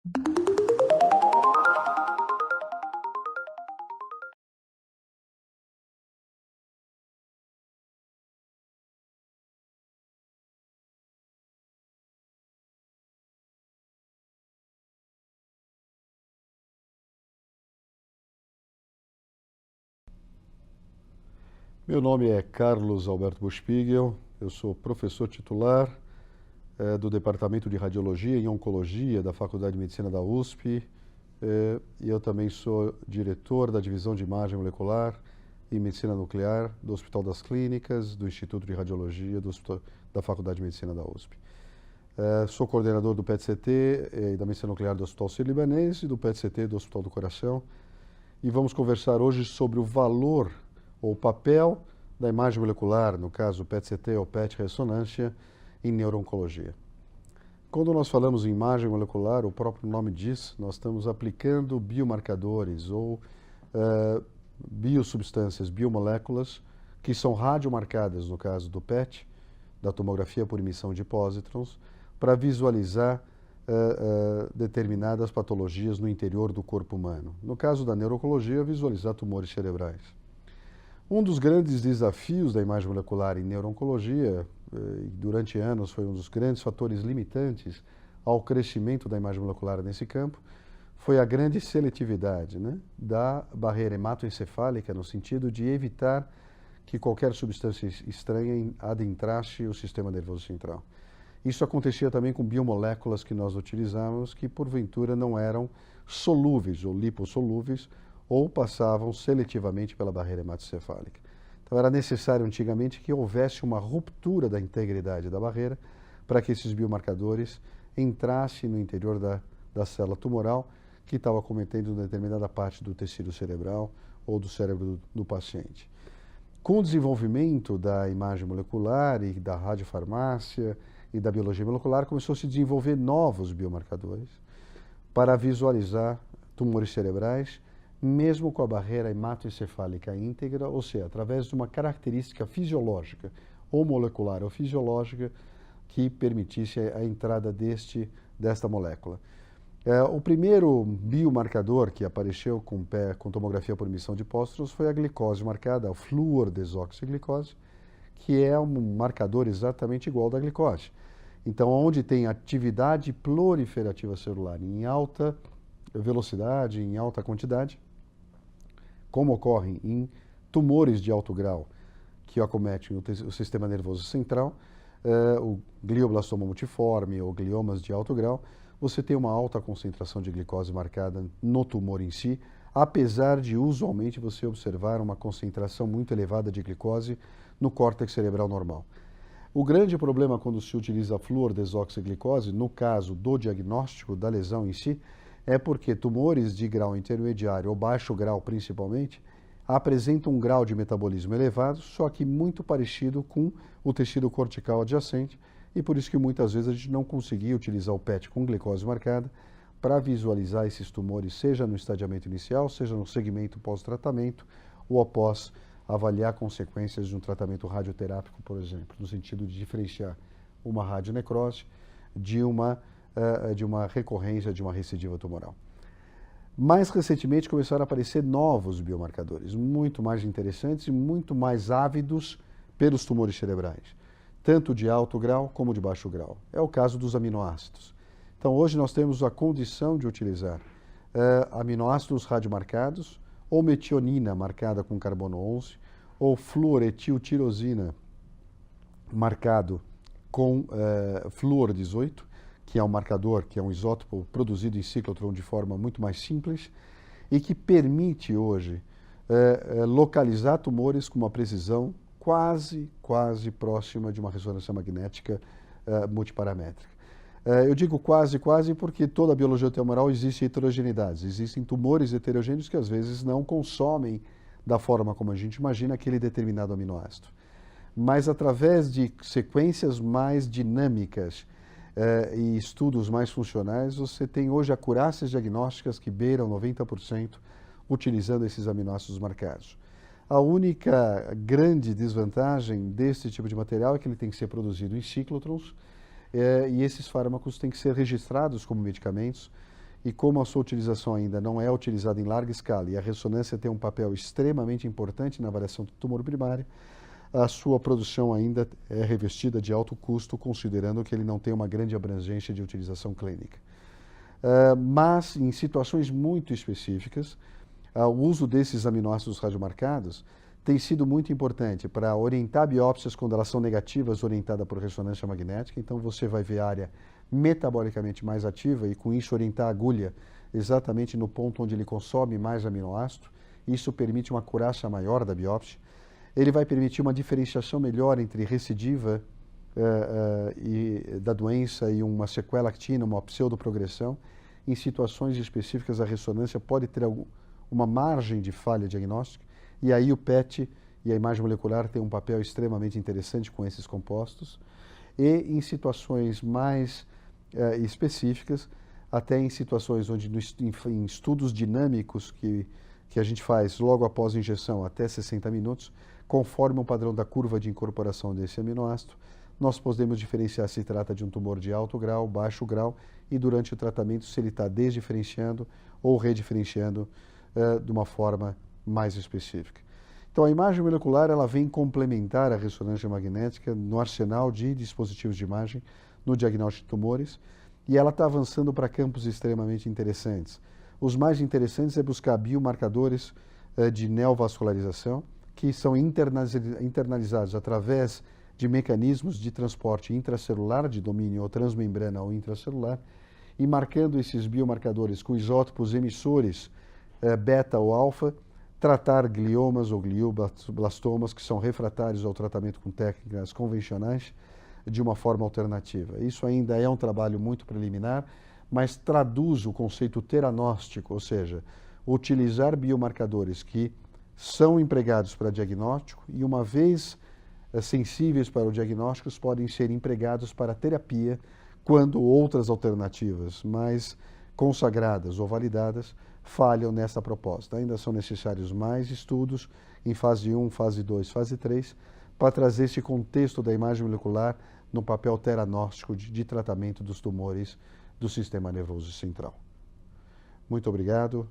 Meu nome é Carlos Alberto Buchpiguel, eu sou professor titular do Departamento de Radiologia e Oncologia da Faculdade de Medicina da USP e eu também sou diretor da Divisão de Imagem Molecular e Medicina Nuclear do Hospital das Clínicas, do Instituto de Radiologia da Faculdade de Medicina da USP. Sou coordenador do PET-CT e da Medicina Nuclear do Hospital Sírio-Libanês e do PET-CT do Hospital do Coração e vamos conversar hoje sobre o valor ou o papel da imagem molecular, no caso PET-CT ou PET-ressonância, em neuro-oncologia. Quando nós falamos em imagem molecular, o próprio nome diz, nós estamos aplicando biomarcadores ou biosubstâncias, biomoléculas, que são radiomarcadas, no caso do PET, da tomografia por emissão de pósitrons, para visualizar determinadas patologias no interior do corpo humano. No caso da neuro-oncologia, visualizar tumores cerebrais. Um dos grandes desafios da imagem molecular em neuro-oncologia, durante anos foi um dos grandes fatores limitantes ao crescimento da imagem molecular nesse campo, foi a grande seletividade, né, da barreira hematoencefálica, no sentido de evitar que qualquer substância estranha adentrasse o sistema nervoso central. Isso acontecia também com biomoléculas que nós utilizávamos, que porventura não eram solúveis ou lipossolúveis, ou passavam seletivamente pela barreira hematoencefálica. Então era necessário antigamente que houvesse uma ruptura da integridade da barreira para que esses biomarcadores entrassem no interior da célula tumoral que estava cometendo determinada parte do tecido cerebral ou do cérebro do paciente. Com o desenvolvimento da imagem molecular e da radiofarmácia e da biologia molecular, começou a se desenvolver novos biomarcadores para visualizar tumores cerebrais, mesmo com a barreira hematoencefálica íntegra, ou seja, através de uma característica fisiológica, ou molecular ou fisiológica, que permitisse a entrada desta molécula. O primeiro biomarcador que apareceu com tomografia por emissão de pósitrons foi a glicose marcada, a fluor-desoxiglicose, que é um marcador exatamente igual da glicose. Então, onde tem atividade proliferativa celular em alta velocidade, em alta quantidade, como ocorre em tumores de alto grau que acometem o sistema nervoso central, o glioblastoma multiforme ou gliomas de alto grau, você tem uma alta concentração de glicose marcada no tumor em si, apesar de usualmente você observar uma concentração muito elevada de glicose no córtex cerebral normal. O grande problema quando se utiliza a fluor-desoxiglicose, no caso do diagnóstico da lesão em si, é porque tumores de grau intermediário ou baixo grau principalmente apresentam um grau de metabolismo elevado, só que muito parecido com o tecido cortical adjacente, e por isso que muitas vezes a gente não conseguia utilizar o PET com glicose marcada para visualizar esses tumores, seja no estadiamento inicial, seja no segmento pós-tratamento ou após avaliar consequências de um tratamento radioterápico, por exemplo, no sentido de diferenciar uma radionecrose de uma recorrência de uma recidiva tumoral. Mais recentemente começaram a aparecer novos biomarcadores, muito mais interessantes e muito mais ávidos pelos tumores cerebrais, tanto de alto grau como de baixo grau. É o caso dos aminoácidos. Então hoje nós temos a condição de utilizar aminoácidos radiomarcados, ou metionina marcada com carbono 11, ou fluoretiltirosina marcado com flúor 18, que é um marcador, que é um isótopo produzido em ciclotron de forma muito mais simples e que permite hoje localizar tumores com uma precisão quase próxima de uma ressonância magnética multiparamétrica. Eu digo quase porque toda a biologia tumoral existe heterogeneidades, existem tumores heterogêneos que às vezes não consomem da forma como a gente imagina aquele determinado aminoácido. Mas através de sequências mais dinâmicas e estudos mais funcionais, você tem hoje acurácias diagnósticas que beiram 90% utilizando esses aminoácidos marcados. A única grande desvantagem desse tipo de material é que ele tem que ser produzido em ciclotrons e esses fármacos têm que ser registrados como medicamentos e como a sua utilização ainda não é utilizada em larga escala e a ressonância tem um papel extremamente importante na avaliação do tumor primário, a sua produção ainda é revestida de alto custo, considerando que ele não tem uma grande abrangência de utilização clínica. Mas, em situações muito específicas, o uso desses aminoácidos radiomarcados tem sido muito importante para orientar biópsias quando elas são negativas, orientada por ressonância magnética. Então, você vai ver a área metabolicamente mais ativa e, com isso, orientar a agulha exatamente no ponto onde ele consome mais aminoácido. Isso permite uma acurácia maior da biópsia. Ele vai permitir uma diferenciação melhor entre recidiva da doença e uma sequela actina, uma pseudoprogressão. Em situações específicas, a ressonância pode ter uma margem de falha diagnóstica, e aí o PET e a imagem molecular têm um papel extremamente interessante com esses compostos. E em situações mais específicas, até em situações onde, em estudos dinâmicos que a gente faz logo após a injeção, até 60 minutos, conforme o padrão da curva de incorporação desse aminoácido, nós podemos diferenciar se trata de um tumor de alto grau, baixo grau, e durante o tratamento se ele está desdiferenciando ou rediferenciando de uma forma mais específica. Então, a imagem molecular ela vem complementar a ressonância magnética no arsenal de dispositivos de imagem no diagnóstico de tumores, e ela está avançando para campos extremamente interessantes. Os mais interessantes é buscar biomarcadores de neovascularização, que são internalizados através de mecanismos de transporte intracelular, de domínio ou transmembrana ou intracelular, e marcando esses biomarcadores com isótopos emissores beta ou alfa, tratar gliomas ou glioblastomas que são refratários ao tratamento com técnicas convencionais de uma forma alternativa. Isso ainda é um trabalho muito preliminar, mas traduz o conceito teranóstico, ou seja, utilizar biomarcadores que são empregados para diagnóstico e, uma vez sensíveis para o diagnóstico, podem ser empregados para terapia quando outras alternativas mais consagradas ou validadas falham nessa proposta. Ainda são necessários mais estudos em fase 1, fase 2, fase 3, para trazer esse contexto da imagem molecular no papel teranóstico de tratamento dos tumores do sistema nervoso central. Muito obrigado.